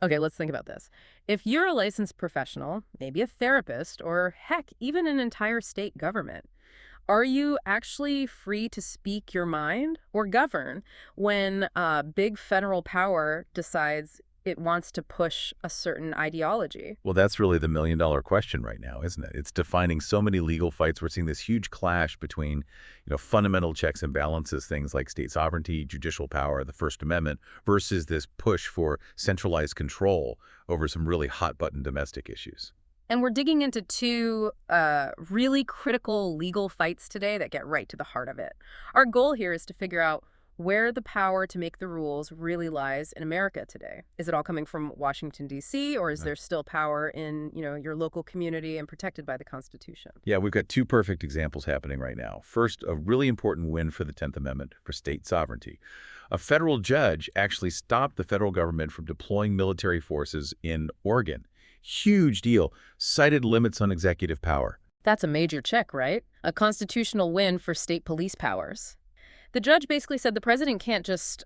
Okay, let's think about this. If you're a licensed professional, maybe a therapist, or heck, even an entire state government, are you actually free to speak your mind or govern when big federal power decides it wants to push a certain ideology? Well, that's really the million-dollar question right now, isn't it? It's defining so many legal fights. We're seeing this huge clash between, fundamental checks and balances, things like state sovereignty, judicial power, the First Amendment, versus this push for centralized control over some really hot-button domestic issues. And we're digging into two really critical legal fights today that get right to the heart of it. Our goal here is to figure out where the power to make the rules really lies in America today. Is it all coming from Washington, D.C., or is there still power in, your local community and protected by the Constitution? Yeah, we've got two perfect examples happening right now. First, a really important win for the 10th Amendment for state sovereignty. A federal judge actually stopped the federal government from deploying military forces in Oregon. Huge deal. Cited limits on executive power. That's a major check, right? A constitutional win for state police powers. The judge basically said the president can't just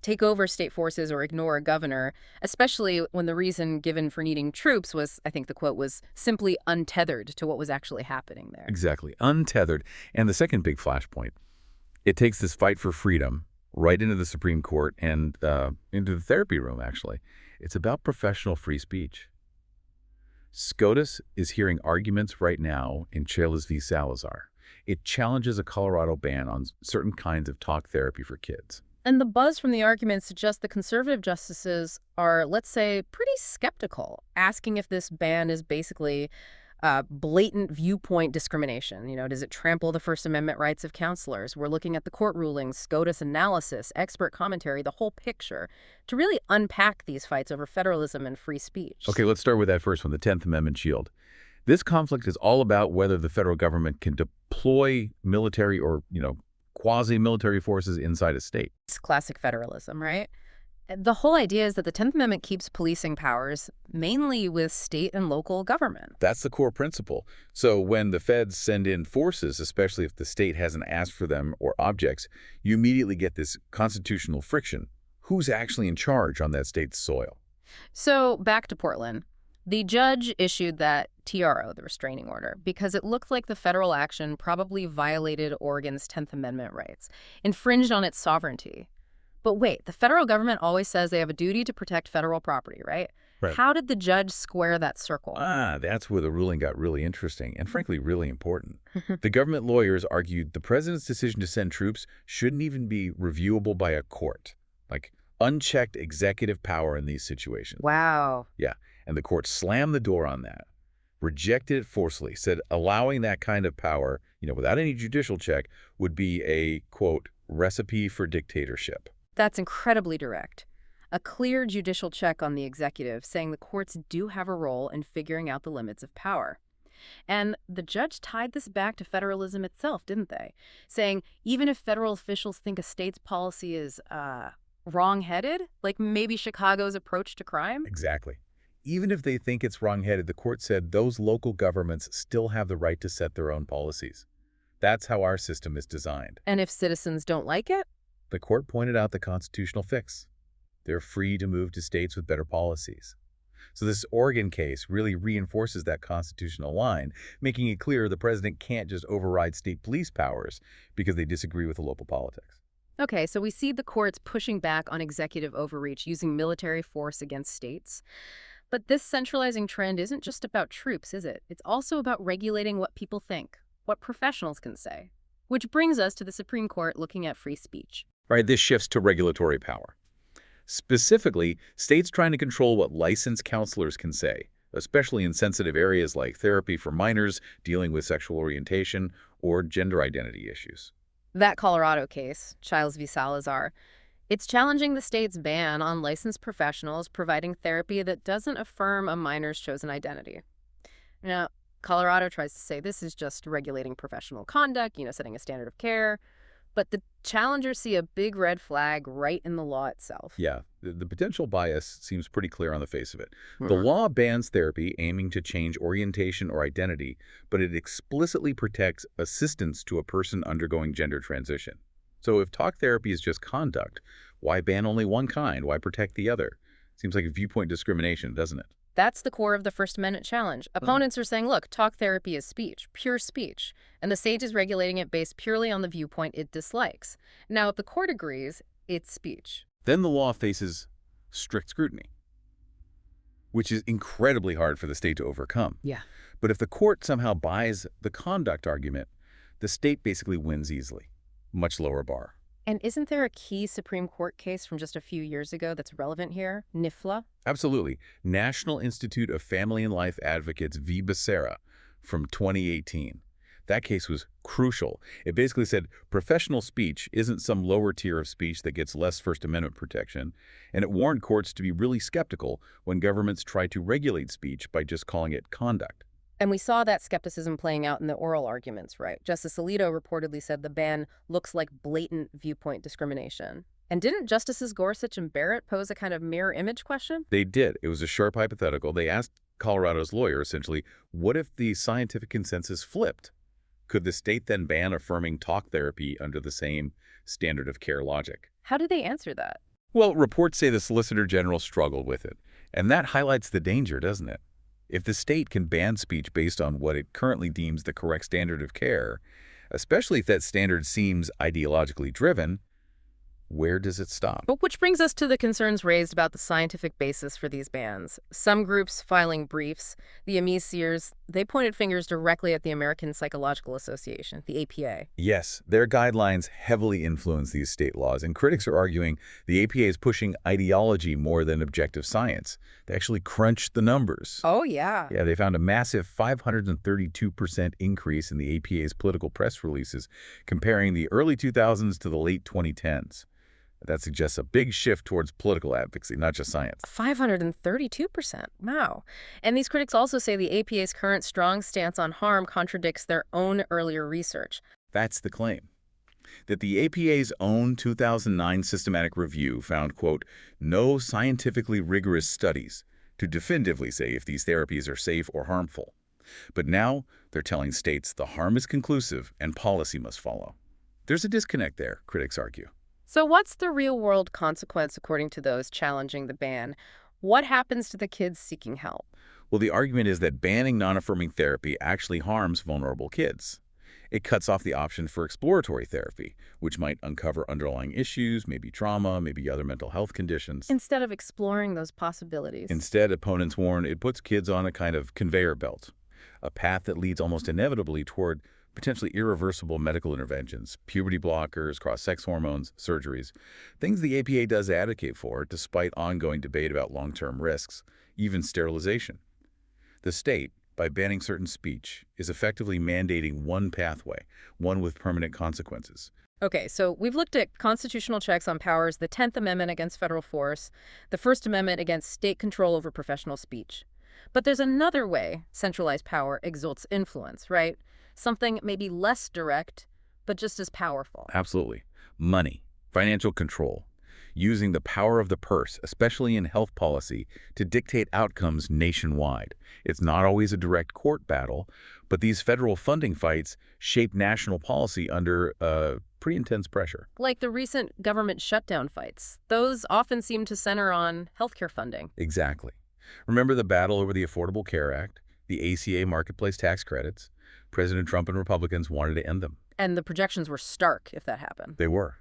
take over state forces or ignore a governor, especially when the reason given for needing troops was, I think the quote was, simply untethered to what was actually happening there. Exactly. Untethered. And the second big flashpoint, it takes this fight for freedom right into the Supreme Court and into the therapy room, actually. It's about professional free speech. SCOTUS is hearing arguments right now in Chales v. Salazar. It challenges a Colorado ban on certain kinds of talk therapy for kids. And the buzz from the argument suggests the conservative justices are, let's say, pretty skeptical, asking if this ban is basically blatant viewpoint discrimination. Does it trample the First Amendment rights of counselors? We're looking at the court rulings, SCOTUS analysis, expert commentary, the whole picture, to really unpack these fights over federalism and free speech. Okay, let's start with that first one, the 10th Amendment shield. This conflict is all about whether the federal government can deploy military or, quasi-military forces inside a state. It's classic federalism, right? The whole idea is that the 10th Amendment keeps policing powers mainly with state and local government. That's the core principle. So when the feds send in forces, especially if the state hasn't asked for them or objects, you immediately get this constitutional friction. Who's actually in charge on that state's soil? So back to Portland. The judge issued that TRO, the restraining order, because it looked like the federal action probably violated Oregon's 10th Amendment rights, infringed on its sovereignty. But wait, the federal government always says they have a duty to protect federal property, right? Right. How did the judge square that circle? That's where the ruling got really interesting and, frankly, really important. The government lawyers argued the president's decision to send troops shouldn't even be reviewable by a court, like unchecked executive power in these situations. Wow. Yeah, and the court slammed the door on that, rejected it forcefully, said allowing that kind of power, without any judicial check, would be a, quote, recipe for dictatorship. That's incredibly direct. A clear judicial check on the executive saying the courts do have a role in figuring out the limits of power. And the judge tied this back to federalism itself, didn't they? Saying even if federal officials think a state's policy is wrong-headed, like maybe Chicago's approach to crime? Exactly. Even if they think it's wrong-headed, the court said those local governments still have the right to set their own policies. That's how our system is designed. And if citizens don't like it? The court pointed out the constitutional fix. They're free to move to states with better policies. So this Oregon case really reinforces that constitutional line, making it clear the president can't just override state police powers because they disagree with the local politics. Okay, so we see the courts pushing back on executive overreach, using military force against states. But this centralizing trend isn't just about troops, is it? It's also about regulating what people think, what professionals can say. Which brings us to the Supreme Court looking at free speech. Right, this shifts to regulatory power. Specifically, states trying to control what licensed counselors can say, especially in sensitive areas like therapy for minors, dealing with sexual orientation, or gender identity issues. That Colorado case, Chales v. Salazar, it's challenging the state's ban on licensed professionals providing therapy that doesn't affirm a minor's chosen identity. Now, Colorado tries to say this is just regulating professional conduct, setting a standard of care. But the challengers see a big red flag right in the law itself. Yeah, the potential bias seems pretty clear on the face of it. The law bans therapy aiming to change orientation or identity, but it explicitly protects assistance to a person undergoing gender transition. So if talk therapy is just conduct, why ban only one kind? Why protect the other? Seems like a viewpoint discrimination, doesn't it? That's the core of the First Amendment challenge. Opponents are saying, look, talk therapy is speech, pure speech, and the state is regulating it based purely on the viewpoint it dislikes. Now, if the court agrees, it's speech. Then the law faces strict scrutiny, which is incredibly hard for the state to overcome. Yeah. But if the court somehow buys the conduct argument, the state basically wins easily. Much lower bar. And isn't there a key Supreme Court case from just a few years ago that's relevant here? NIFLA? Absolutely. National Institute of Family and Life Advocates v. Becerra from 2018. That case was crucial. It basically said professional speech isn't some lower tier of speech that gets less First Amendment protection, and it warned courts to be really skeptical when governments try to regulate speech by just calling it conduct. And we saw that skepticism playing out in the oral arguments, right? Justice Alito reportedly said the ban looks like blatant viewpoint discrimination. And didn't Justices Gorsuch and Barrett pose a kind of mirror image question? They did. It was a sharp hypothetical. They asked Colorado's lawyer, essentially, what if the scientific consensus flipped? Could the state then ban affirming talk therapy under the same standard of care logic? How did they answer that? Well, reports say the Solicitor General struggled with it. And that highlights the danger, doesn't it? If the state can ban speech based on what it currently deems the correct standard of care, especially if that standard seems ideologically driven, where does it stop? But which brings us to the concerns raised about the scientific basis for these bans. Some groups filing briefs, the amiseers, they pointed fingers directly at the American Psychological Association, the APA. Yes, their guidelines heavily influence these state laws, and critics are arguing the APA is pushing ideology more than objective science. They actually crunched the numbers. Oh, yeah. Yeah, they found a massive 532% increase in the APA's political press releases, comparing the early 2000s to the late 2010s. That suggests a big shift towards political advocacy, not just science. 532%. Wow. And these critics also say the APA's current strong stance on harm contradicts their own earlier research. That's the claim. That the APA's own 2009 systematic review found, quote, no scientifically rigorous studies to definitively say if these therapies are safe or harmful. But now they're telling states the harm is conclusive and policy must follow. There's a disconnect there, critics argue. So what's the real-world consequence according to those challenging the ban? What happens to the kids seeking help? Well, the argument is that banning non-affirming therapy actually harms vulnerable kids. It cuts off the option for exploratory therapy, which might uncover underlying issues, maybe trauma, maybe other mental health conditions. Instead of exploring those possibilities. Instead, opponents warn it puts kids on a kind of conveyor belt, a path that leads almost inevitably toward potentially irreversible medical interventions, puberty blockers, cross-sex hormones, surgeries, things the APA does advocate for despite ongoing debate about long-term risks, even sterilization. The state, by banning certain speech, is effectively mandating one pathway, one with permanent consequences. Okay, so we've looked at constitutional checks on powers, the 10th Amendment against federal force, the First Amendment against state control over professional speech. But there's another way centralized power exerts influence, right? Something maybe less direct, but just as powerful. Absolutely. Money, financial control, using the power of the purse, especially in health policy, to dictate outcomes nationwide. It's not always a direct court battle, but these federal funding fights shape national policy under pretty intense pressure. Like the recent government shutdown fights. Those often seem to center on healthcare funding. Exactly. Remember the battle over the Affordable Care Act, the ACA marketplace tax credits? President Trump and Republicans wanted to end them. And the projections were stark if that happened. They were.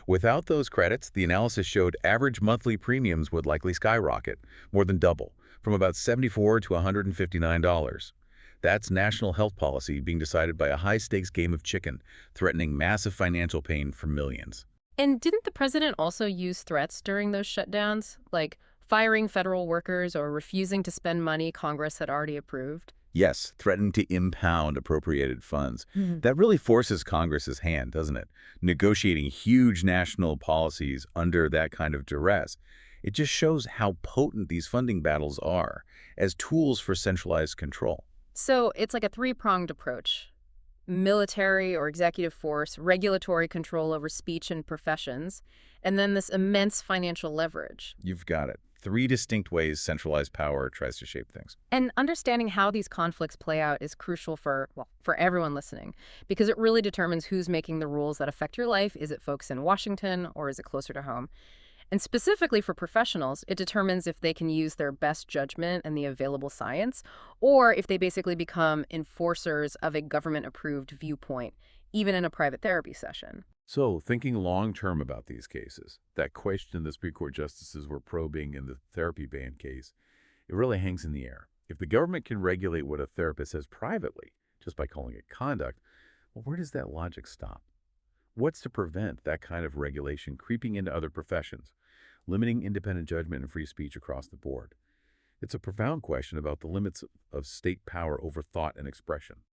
Without those credits, the analysis showed average monthly premiums would likely skyrocket, more than double, from about $74 to $159. That's national health policy being decided by a high-stakes game of chicken, threatening massive financial pain for millions. And didn't the president also use threats during those shutdowns, like firing federal workers or refusing to spend money Congress had already approved? Yes, threatening to impound appropriated funds. That really forces Congress's hand, doesn't it? Negotiating huge national policies under that kind of duress. It just shows how potent these funding battles are as tools for centralized control. So it's like a three-pronged approach. Military or executive force, regulatory control over speech and professions, and then this immense financial leverage. You've got it. Three distinct ways centralized power tries to shape things. And understanding how these conflicts play out is crucial for everyone listening, because it really determines who's making the rules that affect your life. Is it folks in Washington or is it closer to home? And specifically for professionals, it determines if they can use their best judgment and the available science, or if they basically become enforcers of a government-approved viewpoint, even in a private therapy session. So, thinking long-term about these cases, that question the Supreme Court justices were probing in the therapy ban case, it really hangs in the air. If the government can regulate what a therapist says privately, just by calling it conduct, well, where does that logic stop? What's to prevent that kind of regulation creeping into other professions, limiting independent judgment and free speech across the board? It's a profound question about the limits of state power over thought and expression.